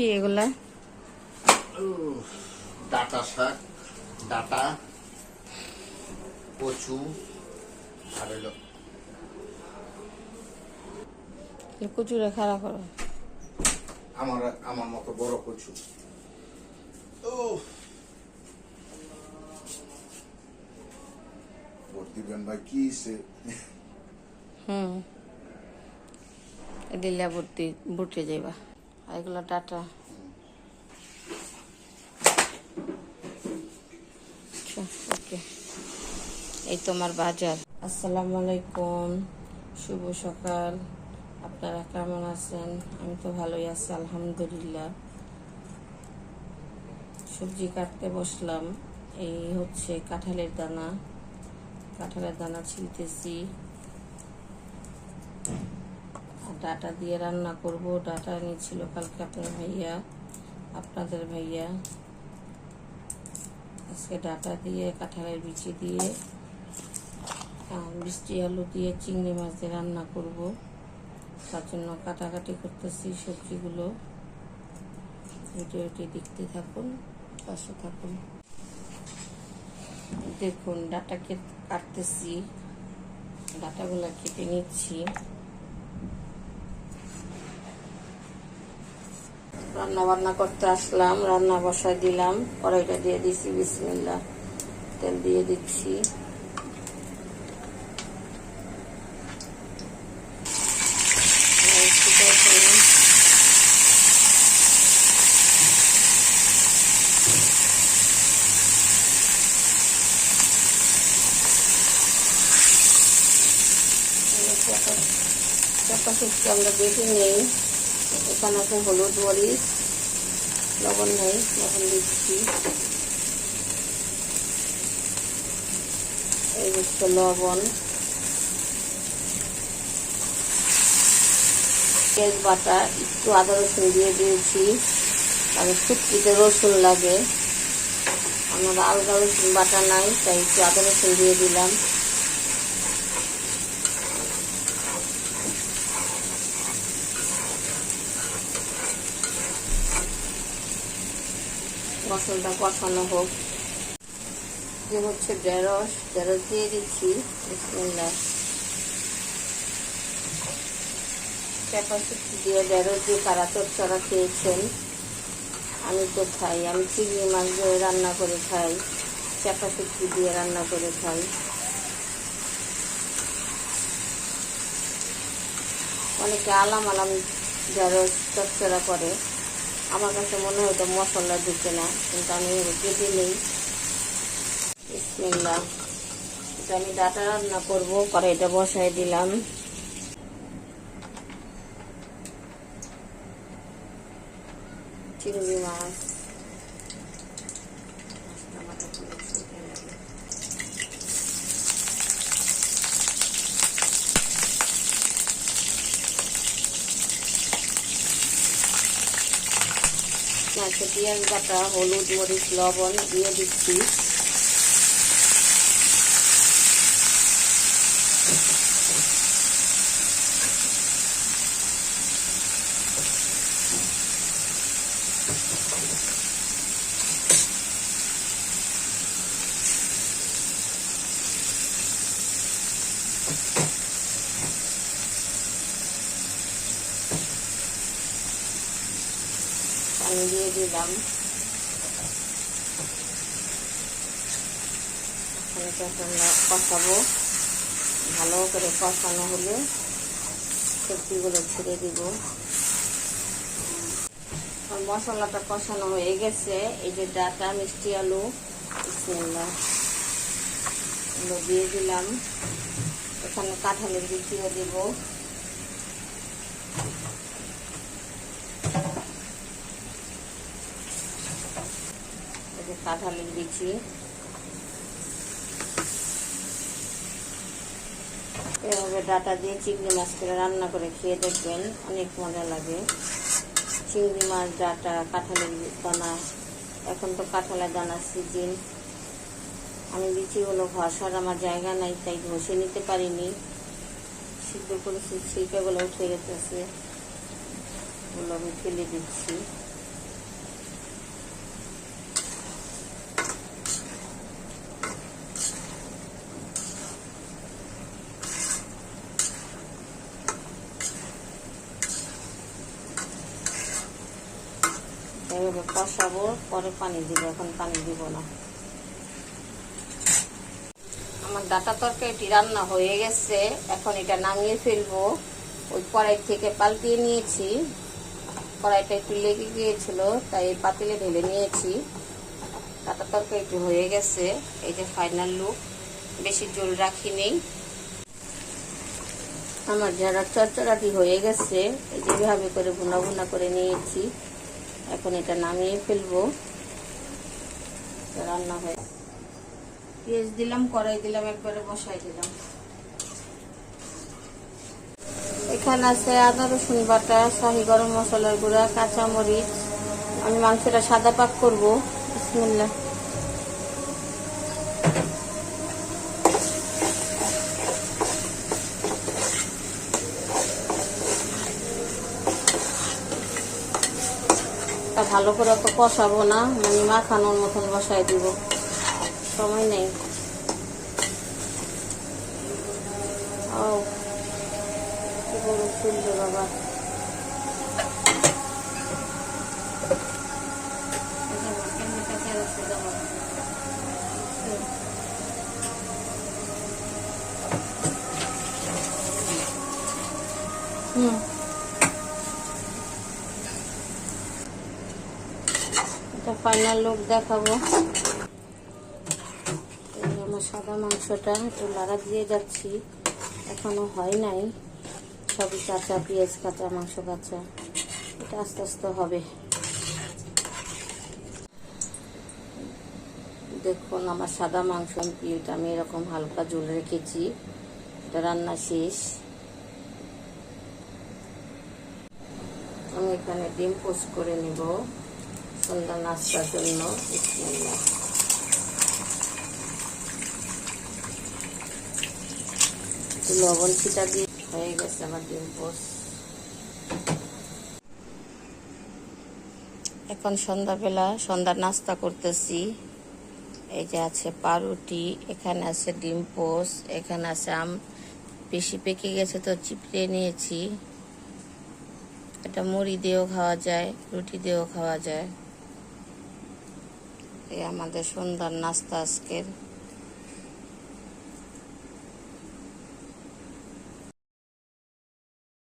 কি এগুলা? ডাটা শাক, ডাটা, কচু আর হলো কচুরে খাড়া করো। আমার মতো বড় কচু। ভোট দিবেন ভাই কি দিলে বুটে যাইবা। আর এগুলো ডাটা। ওকে, এই তোমার বাজার। আসসালামু আলাইকুম, শুভ সকাল। আপনারা কেমন আছেন? আমি তো ভালোই আছি আলহামদুলিল্লাহ। সবজি কাটতে বসলাম। এই হচ্ছে কাঁঠালের দানা ছিলতেছি। ডাটা দিয়ে রান্না করব। ডাটা নিয়েছিল কালকে আপনাদের ভাইয়া। আজকে ডাটা দিয়ে কাঁঠালের বিচি দিয়ে মিষ্টি আলু দিয়ে চিংড়ি মাছ দিয়ে রান্না করব। তার জন্য কাটাকাটি করতেছি সবজিগুলো। ভিডিওটি দেখতে থাকুন, পাশে থাকুন। দেখুন ডাটাকে কাটতেছি, ডাটাগুলো কেটে নিচ্ছি। রান্না বান্না করতে আসলাম, রান্না বসায় দিলাম। কড়াইটা দিয়ে দিচ্ছি, বিসমিল্লাহ। তেল দিয়ে দিচ্ছি। চাপা শুটকি আমরা বেটে নেই। এখানে আছে হলুদ, মরিচ, লবণ নেই, লবণ দিচ্ছি। এই হচ্ছে লবণ, পেঁয়াজ বাটা, একটু আদা রসুন দিয়ে দিয়েছি। তাহলে শুটকিতে রসুন লাগে, আমার আলগা রসুন বাটা নাই, তাই একটু আদা রসুন দিয়ে দিলাম। মশলাটা কষানো হোক। যে হচ্ছে ঢেঁড়স দিয়ে দিচ্ছি, বিসমিল্লাহ। চাপা শুটকি দিয়ে ঢেঁড়স দিয়ে কারা চচ্চড়া খেয়েছেন? আমি তো খাই, আমি চিংড়ি মাছ দিয়ে রান্না করে খাই, চাপা শুটকি দিয়ে রান্না করে খাই। অনেকে আলাম ঢেঁড়স চচ্চড়া করে। আমার কাছে মনে হয় তো মশলা ঢুকে না, কিন্তু আমি কেটে নেই। বিসমিল্লাহ। এটা আমি ডাটা রান্না করবো, কড়াইটা বসায় দিলাম। চিংড়ি মাছ, মাছে পেঁয়াজ বাটা, হলুদ, মরিচ, লবণ দিয়ে দিচ্ছি। পানি দিয়ে দিলাম। কষাবো, ভালো করে কষানো হলে সবজিগুলো ছেড়ে দিব। মশলাটা কষানো হয়ে গেছে। এই যে ডাটা, মিষ্টি আলু, বিসমিল্লাহ, এগুলো দিয়ে দিলাম। এখানে কাঁঠালের বিচিও দিব। কাঁঠালের বিচি এভাবে ডাটা দিয়ে চিংড়ি মাছ করে রান্না করে খেয়ে দেখবেন, অনেক মজা লাগে। চিংড়ি মাছ, ডাটা, কাঁঠালের দানা। এখন তো কাঁঠালের দানার সিজন। আমি বিচিগুলো ঘষার আমার জায়গা নাই, তাই ঘষে নিতে পারিনি। সিদ্ধ করেছি, ছিলকাগুলো উঠে গেছে, ওগুলো আমি ফেলে দিচ্ছি। কষাবো, পরে পানি দিব, এখন পানি দিব না। আমার ডাটা তরকারিটি রান্না হয়ে গেছে, এখন এটা নামিয়ে ফেলবো। ওই কড়াই থেকে পাল্টিয়ে নিয়েছি, কড়াইটা একটু লেগে গিয়েছিল তাই পাতিলে ঢেলে নিয়েছি। ডাটা তরকারিটি হয়ে গেছে, এই যে ফাইনাল লুক। বেশি ঝোল রাখিনি। আমার যারা চচ্চড়াটি হয়ে গেছে, এই যেভাবে করে ভুনা ভুনা করে নিয়েছি, এখন এটা নামিয়ে ফেলবো। রান্না হয়ে পেঁয়াজ দিলাম, কড়াই দিলাম, একবারে বসাই দিলাম। এখানে আছে আদা রসুন বাটা, শাহি গরম মশলার গুঁড়া, কাঁচামরিচ। আমি মাংসটা সাদা পাক করবো। বিসমিল্লাহ। ভালো করে অত কষাবো না, মানে মাখানোর মতন বসাই দিব, সময় নেই। ও কি বড় চুলবে বাবা। এটা ফাইনাল লুক দেখাবো। আমার সাদা মাংসটা একটু লাড়া দিয়ে যাচ্ছি, এখনো হয় নাই, সবই কাঁচা, পেঁয়াজ কাঁচা, মাংস কাঁচা, এটা আস্তে আস্তে হবে। দেখুন আমার সাদা মাংস কমপ্লিট। আমি এরকম হালকা ঝোল রেখেছি, এটা রান্না শেষ। আমি এখানে ডিম পোস্ট করে নিব সন্ধ্যা নাস্তার জন্য। বিসমিল্লাহ। লবণ ছিটা দিয়ে হয়ে গেছে আমার ডিম পোস্ট। এখন সন্ধ্যাবেলা সন্ধ্যার নাস্তা করতেছি। এই যে আছে পাউরুটি, এখানে আছে ডিম পোস্ট, এখানে আছে আম বেশি পেকে গেছে তো চিপড়ে নিয়েছি। এটা মুড়ি দিয়েও খাওয়া যায়, রুটি দিয়েও খাওয়া যায়। এই আমাদের সন্ধ্যার নাস্তা আজকের।